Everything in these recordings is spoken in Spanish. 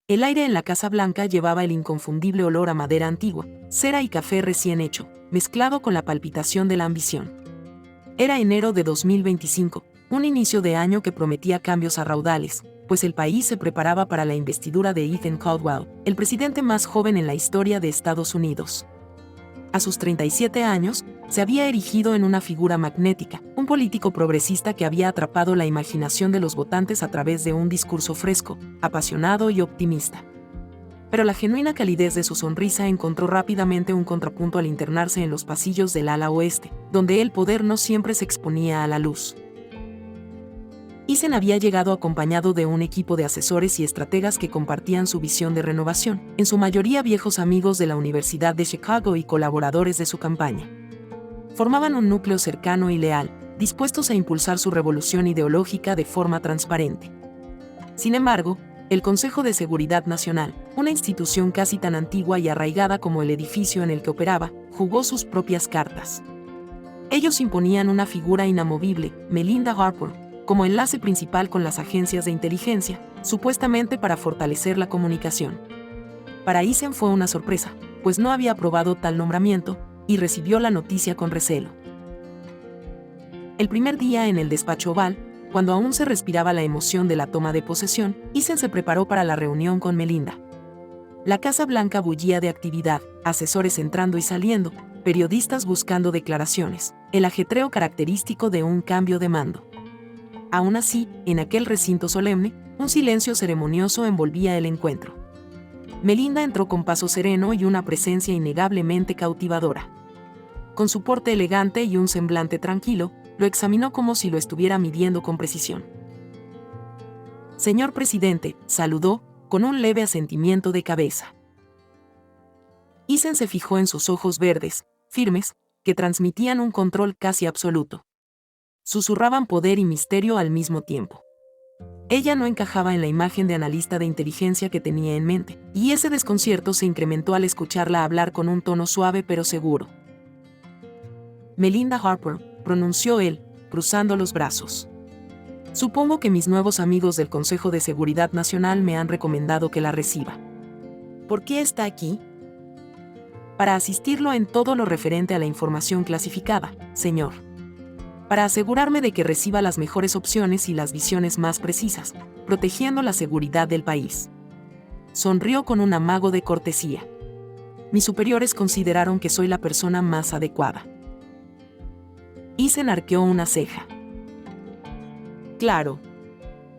El aire en la Casa Blanca llevaba el inconfundible olor a madera antigua, cera y café recién hecho, mezclado con la palpitación de la ambición. Era enero de 2025, un inicio de año que prometía cambios a raudales, pues el país se preparaba para la investidura de Ethan Caldwell, el presidente más joven en la historia de Estados Unidos. A sus 37 años, se había erigido en una figura magnética, un político progresista que había atrapado la imaginación de los votantes a través de un discurso fresco, apasionado y optimista. Pero la genuina calidez de su sonrisa encontró rápidamente un contrapunto al internarse en los pasillos del ala oeste, donde el poder no siempre se exponía a la luz. Ethan había llegado acompañado de un equipo de asesores y estrategas que compartían su visión de renovación, en su mayoría viejos amigos de la Universidad de Chicago y colaboradores de su campaña. Formaban un núcleo cercano y leal, dispuestos a impulsar su revolución ideológica de forma transparente. Sin embargo, el Consejo de Seguridad Nacional, una institución casi tan antigua y arraigada como el edificio en el que operaba, jugó sus propias cartas. Ellos imponían una figura inamovible, Melinda Harper, como enlace principal con las agencias de inteligencia, supuestamente para fortalecer la comunicación. Para Ethan fue una sorpresa, pues no había aprobado tal nombramiento, y recibió la noticia con recelo. El primer día en el despacho oval, cuando aún se respiraba la emoción de la toma de posesión, Ethan se preparó para la reunión con Melinda. La Casa Blanca bullía de actividad, asesores entrando y saliendo, periodistas buscando declaraciones, el ajetreo característico de un cambio de mando. Aún así, en aquel recinto solemne, un silencio ceremonioso envolvía el encuentro. Melinda entró con paso sereno y una presencia innegablemente cautivadora. Con su porte elegante y un semblante tranquilo, lo examinó como si lo estuviera midiendo con precisión. «Señor presidente», saludó, con un leve asentimiento de cabeza. Ethan se fijó en sus ojos verdes, firmes, que transmitían un control casi absoluto. Susurraban poder y misterio al mismo tiempo. Ella no encajaba en la imagen de analista de inteligencia que tenía en mente, y ese desconcierto se incrementó al escucharla hablar con un tono suave pero seguro. «Melinda Harper», pronunció él, cruzando los brazos. «Supongo que mis nuevos amigos del Consejo de Seguridad Nacional me han recomendado que la reciba. ¿Por qué está aquí?» «Para asistirlo en todo lo referente a la información clasificada, señor. Para asegurarme de que reciba las mejores opciones y las visiones más precisas, protegiendo la seguridad del país». Sonrió con un amago de cortesía. «Mis superiores consideraron que soy la persona más adecuada». Ethan arqueó una ceja. «Claro.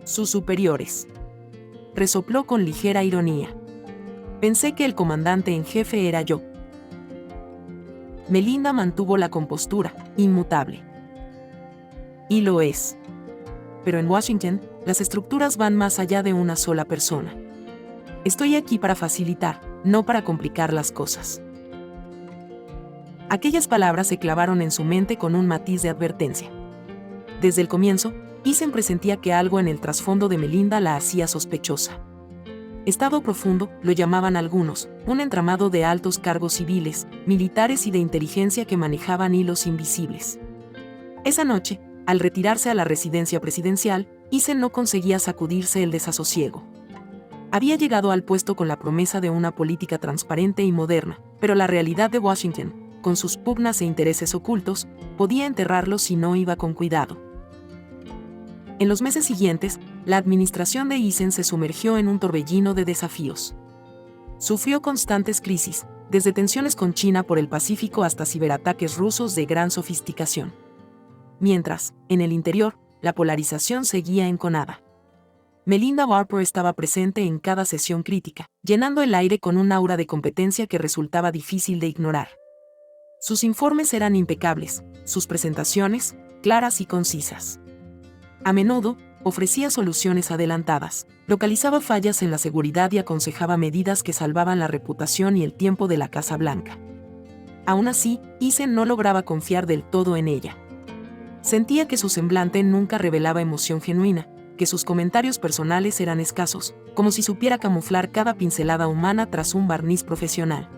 Sus superiores», resopló con ligera ironía. «Pensé que el comandante en jefe era yo». Melinda mantuvo la compostura, inmutable. «Y lo es. Pero en Washington, las estructuras van más allá de una sola persona. Estoy aquí para facilitar, no para complicar las cosas». Aquellas palabras se clavaron en su mente con un matiz de advertencia. Desde el comienzo, Ethan presentía que algo en el trasfondo de Melinda la hacía sospechosa. Estado profundo, lo llamaban algunos, un entramado de altos cargos civiles, militares y de inteligencia que manejaban hilos invisibles. Esa noche, al retirarse a la residencia presidencial, Ethan no conseguía sacudirse el desasosiego. Había llegado al puesto con la promesa de una política transparente y moderna, pero la realidad de Washington, con sus pugnas e intereses ocultos, podía enterrarlo si no iba con cuidado. En los meses siguientes, la administración de Ethan se sumergió en un torbellino de desafíos. Sufrió constantes crisis, desde tensiones con China por el Pacífico hasta ciberataques rusos de gran sofisticación. Mientras, en el interior, la polarización seguía enconada. Melinda Harper estaba presente en cada sesión crítica, llenando el aire con un aura de competencia que resultaba difícil de ignorar. Sus informes eran impecables, sus presentaciones, claras y concisas. A menudo, ofrecía soluciones adelantadas, localizaba fallas en la seguridad y aconsejaba medidas que salvaban la reputación y el tiempo de la Casa Blanca. Aún así, Ethan no lograba confiar del todo en ella. Sentía que su semblante nunca revelaba emoción genuina, que sus comentarios personales eran escasos, como si supiera camuflar cada pincelada humana tras un barniz profesional.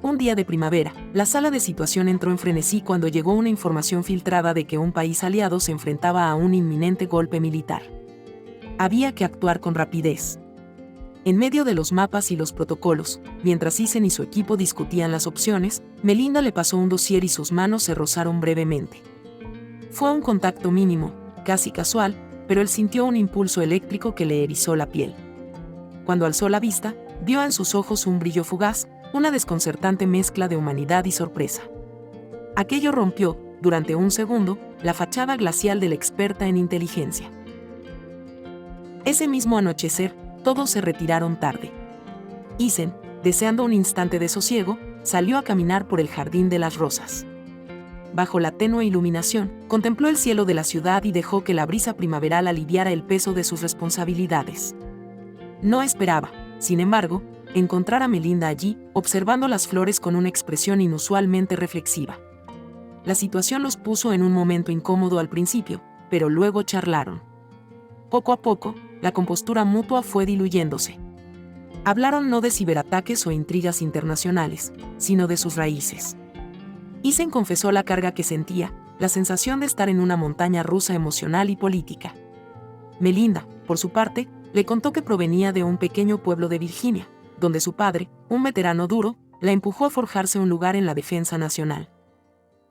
Un día de primavera, la sala de situación entró en frenesí cuando llegó una información filtrada de que un país aliado se enfrentaba a un inminente golpe militar. Había que actuar con rapidez. En medio de los mapas y los protocolos, mientras Isen y su equipo discutían las opciones, Melinda le pasó un dossier y sus manos se rozaron brevemente. Fue un contacto mínimo, casi casual, pero él sintió un impulso eléctrico que le erizó la piel. Cuando alzó la vista, vio en sus ojos un brillo fugaz, una desconcertante mezcla de humanidad y sorpresa. Aquello rompió, durante un segundo, la fachada glacial de la experta en inteligencia. Ese mismo anochecer, todos se retiraron tarde. Isen, deseando un instante de sosiego, salió a caminar por el jardín de las rosas. Bajo la tenue iluminación, contempló el cielo de la ciudad y dejó que la brisa primaveral aliviara el peso de sus responsabilidades. No esperaba, sin embargo, encontrar a Melinda allí, observando las flores con una expresión inusualmente reflexiva. La situación los puso en un momento incómodo al principio, pero luego charlaron. Poco a poco, la compostura mutua fue diluyéndose. Hablaron no de ciberataques o intrigas internacionales, sino de sus raíces. Isen confesó la carga que sentía, la sensación de estar en una montaña rusa emocional y política. Melinda, por su parte, le contó que provenía de un pequeño pueblo de Virginia, donde su padre, un veterano duro, la empujó a forjarse un lugar en la defensa nacional.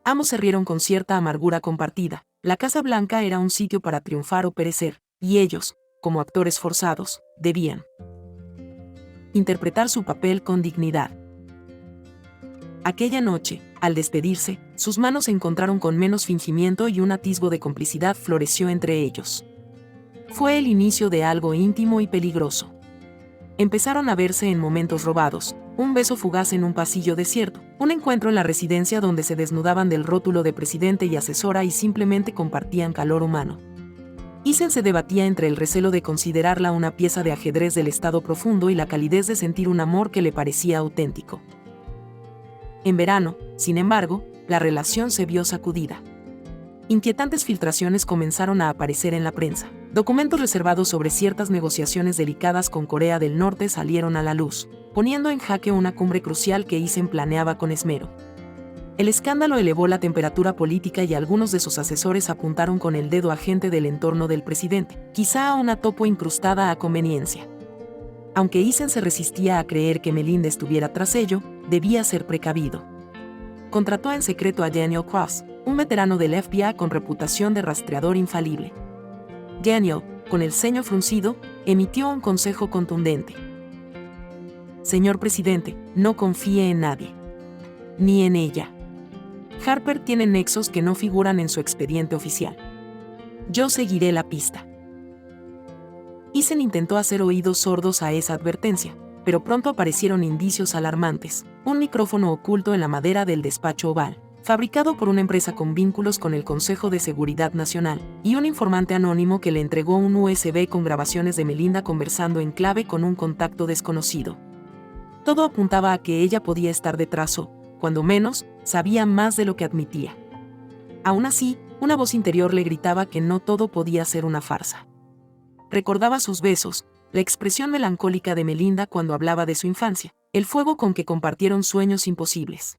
Ambos se rieron con cierta amargura compartida. La Casa Blanca era un sitio para triunfar o perecer, y ellos, como actores forzados, debían interpretar su papel con dignidad. Aquella noche, al despedirse, sus manos se encontraron con menos fingimiento y un atisbo de complicidad floreció entre ellos. Fue el inicio de algo íntimo y peligroso. Empezaron a verse en momentos robados, un beso fugaz en un pasillo desierto, un encuentro en la residencia donde se desnudaban del rótulo de presidente y asesora y simplemente compartían calor humano. Isen se debatía entre el recelo de considerarla una pieza de ajedrez del estado profundo y la calidez de sentir un amor que le parecía auténtico. En verano, sin embargo, la relación se vio sacudida. Inquietantes filtraciones comenzaron a aparecer en la prensa. Documentos reservados sobre ciertas negociaciones delicadas con Corea del Norte salieron a la luz, poniendo en jaque una cumbre crucial que Isen planeaba con esmero. El escándalo elevó la temperatura política y algunos de sus asesores apuntaron con el dedo a gente del entorno del presidente, quizá a una topo incrustada a conveniencia. Aunque Isen se resistía a creer que Melinda estuviera tras ello, debía ser precavido. Contrató en secreto a Daniel Cross, un veterano del FBI con reputación de rastreador infalible. Daniel, con el ceño fruncido, emitió un consejo contundente. Señor presidente, no confíe en nadie. Ni en ella. Harper tiene nexos que no figuran en su expediente oficial. Yo seguiré la pista. Isen intentó hacer oídos sordos a esa advertencia, pero pronto aparecieron indicios alarmantes. Un micrófono oculto en la madera del despacho oval, fabricado por una empresa con vínculos con el Consejo de Seguridad Nacional, y un informante anónimo que le entregó un USB con grabaciones de Melinda conversando en clave con un contacto desconocido. Todo apuntaba a que ella podía estar detrás o, cuando menos, sabía más de lo que admitía. Aún así, una voz interior le gritaba que no todo podía ser una farsa. Recordaba sus besos, la expresión melancólica de Melinda cuando hablaba de su infancia, el fuego con que compartieron sueños imposibles.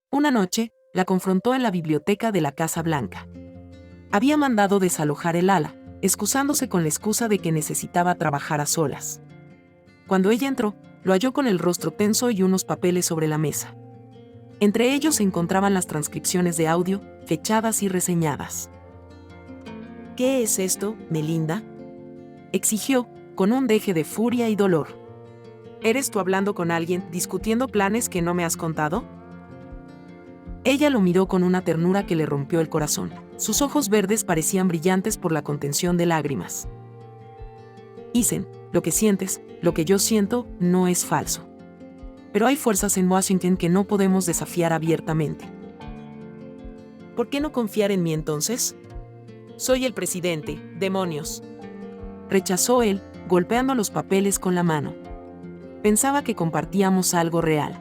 Una noche, la confrontó en la biblioteca de la Casa Blanca. Había mandado desalojar el ala, excusándose con la excusa de que necesitaba trabajar a solas. Cuando ella entró, lo halló con el rostro tenso y unos papeles sobre la mesa. Entre ellos se encontraban las transcripciones de audio, fechadas y reseñadas. ¿Qué es esto, Melinda?, exigió, con un deje de furia y dolor. ¿Eres tú hablando con alguien, discutiendo planes que no me has contado? Ella lo miró con una ternura que le rompió el corazón. Sus ojos verdes parecían brillantes por la contención de lágrimas. Isen, lo que sientes, lo que yo siento, no es falso. Pero hay fuerzas en Washington que no podemos desafiar abiertamente. ¿Por qué no confiar en mí entonces? Soy el presidente, demonios. Rechazó él, golpeando los papeles con la mano. Pensaba que compartíamos algo real.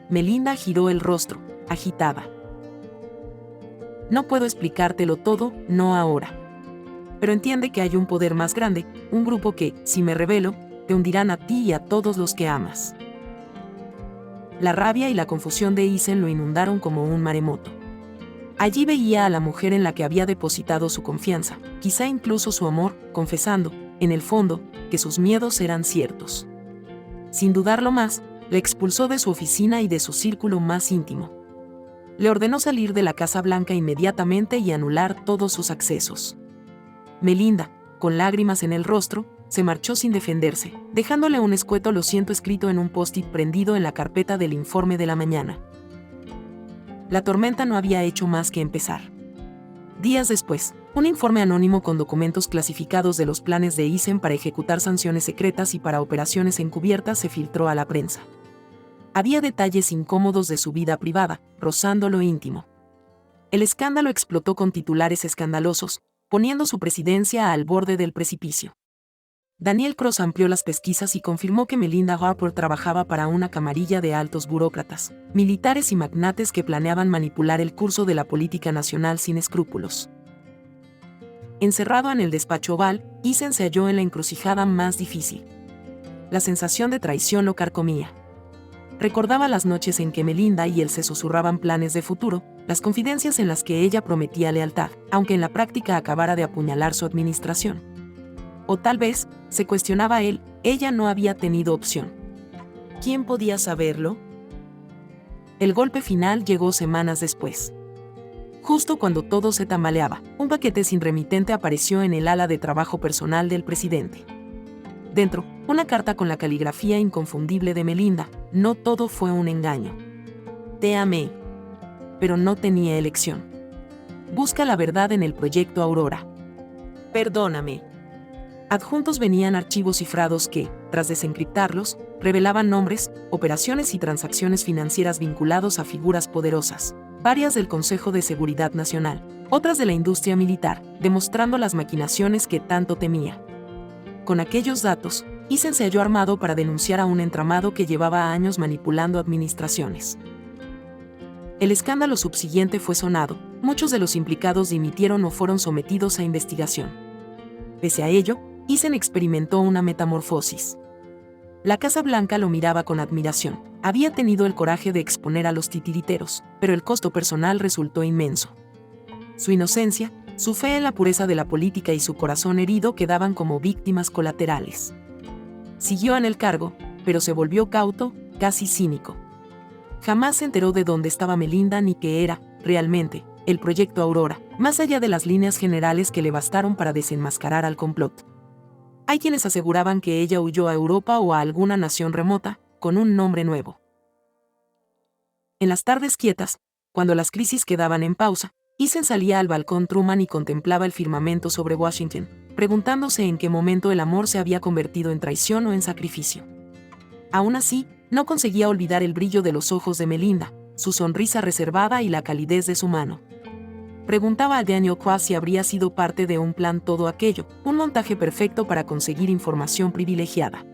Melinda giró el rostro, agitada. No puedo explicártelo todo, no ahora. Pero entiende que hay un poder más grande, un grupo que, si me revelo, te hundirán a ti y a todos los que amas. La rabia y la confusión de Isen lo inundaron como un maremoto. Allí veía a la mujer en la que había depositado su confianza, quizá incluso su amor, confesando, en el fondo, que sus miedos eran ciertos. Sin dudarlo más, le expulsó de su oficina y de su círculo más íntimo. Le ordenó salir de la Casa Blanca inmediatamente y anular todos sus accesos. Melinda, con lágrimas en el rostro, se marchó sin defenderse, dejándole un escueto "lo siento" escrito en un post-it prendido en la carpeta del informe de la mañana. La tormenta no había hecho más que empezar. Días después, un informe anónimo con documentos clasificados de los planes de Eisen para ejecutar sanciones secretas y para operaciones encubiertas se filtró a la prensa. Había detalles incómodos de su vida privada, rozando lo íntimo. El escándalo explotó con titulares escandalosos, poniendo su presidencia al borde del precipicio. Daniel Cross amplió las pesquisas y confirmó que Melinda Harper trabajaba para una camarilla de altos burócratas, militares y magnates que planeaban manipular el curso de la política nacional sin escrúpulos. Encerrado en el despacho oval, Eisen se halló en la encrucijada más difícil. La sensación de traición lo carcomía. Recordaba las noches en que Melinda y él se susurraban planes de futuro, las confidencias en las que ella prometía lealtad, aunque en la práctica acabara de apuñalar su administración. O tal vez, se cuestionaba él, ella no había tenido opción. ¿Quién podía saberlo? El golpe final llegó semanas después. Justo cuando todo se tambaleaba, un paquete sin remitente apareció en el ala de trabajo personal del presidente. Dentro, una carta con la caligrafía inconfundible de Melinda: "No todo fue un engaño. Te amé. Pero no tenía elección. Busca la verdad en el proyecto Aurora. Perdóname". Adjuntos venían archivos cifrados que, tras desencriptarlos, revelaban nombres, operaciones y transacciones financieras vinculados a figuras poderosas, varias del Consejo de Seguridad Nacional, otras de la industria militar, demostrando las maquinaciones que tanto temía. Con aquellos datos, Eisen se halló armado para denunciar a un entramado que llevaba años manipulando administraciones. El escándalo subsiguiente fue sonado, muchos de los implicados dimitieron o fueron sometidos a investigación. Pese a ello, Eisen experimentó una metamorfosis. La Casa Blanca lo miraba con admiración. Había tenido el coraje de exponer a los titiriteros, pero el costo personal resultó inmenso. Su inocencia, su fe en la pureza de la política y su corazón herido quedaban como víctimas colaterales. Siguió en el cargo, pero se volvió cauto, casi cínico. Jamás se enteró de dónde estaba Melinda ni qué era, realmente, el proyecto Aurora, más allá de las líneas generales que le bastaron para desenmascarar al complot. Hay quienes aseguraban que ella huyó a Europa o a alguna nación remota, con un nombre nuevo. En las tardes quietas, cuando las crisis quedaban en pausa, Eisen salía al balcón Truman y contemplaba el firmamento sobre Washington, preguntándose en qué momento el amor se había convertido en traición o en sacrificio. Aún así, no conseguía olvidar el brillo de los ojos de Melinda, su sonrisa reservada y la calidez de su mano. Preguntaba a Daniel Cross si habría sido parte de un plan todo aquello, un montaje perfecto para conseguir información privilegiada.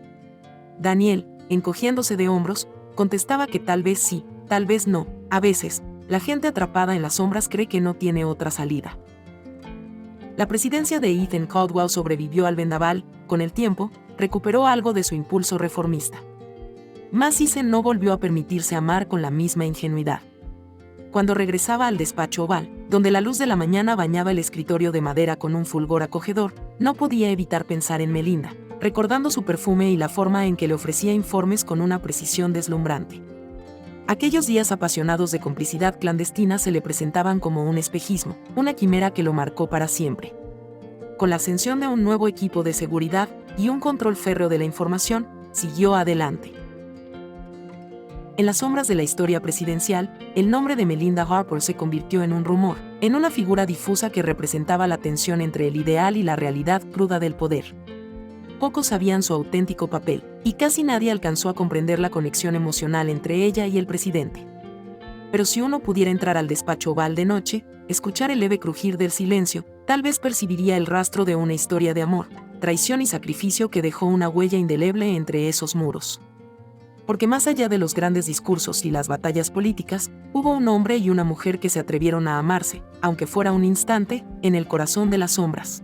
Daniel, encogiéndose de hombros, contestaba que tal vez sí, tal vez no. A veces, la gente atrapada en las sombras cree que no tiene otra salida. La presidencia de Ethan Caldwell sobrevivió al vendaval. Con el tiempo, recuperó algo de su impulso reformista. Mas Eisen no volvió a permitirse amar con la misma ingenuidad. Cuando regresaba al despacho oval, donde la luz de la mañana bañaba el escritorio de madera con un fulgor acogedor, no podía evitar pensar en Melinda, recordando su perfume y la forma en que le ofrecía informes con una precisión deslumbrante. Aquellos días apasionados de complicidad clandestina se le presentaban como un espejismo, una quimera que lo marcó para siempre. Con la ascensión de un nuevo equipo de seguridad y un control férreo de la información, siguió adelante. En las sombras de la historia presidencial, el nombre de Melinda Harper se convirtió en un rumor, en una figura difusa que representaba la tensión entre el ideal y la realidad cruda del poder. Pocos sabían su auténtico papel, y casi nadie alcanzó a comprender la conexión emocional entre ella y el presidente. Pero si uno pudiera entrar al despacho oval de noche, escuchar el leve crujir del silencio, tal vez percibiría el rastro de una historia de amor, traición y sacrificio que dejó una huella indeleble entre esos muros. Porque más allá de los grandes discursos y las batallas políticas, hubo un hombre y una mujer que se atrevieron a amarse, aunque fuera un instante, en el corazón de las sombras.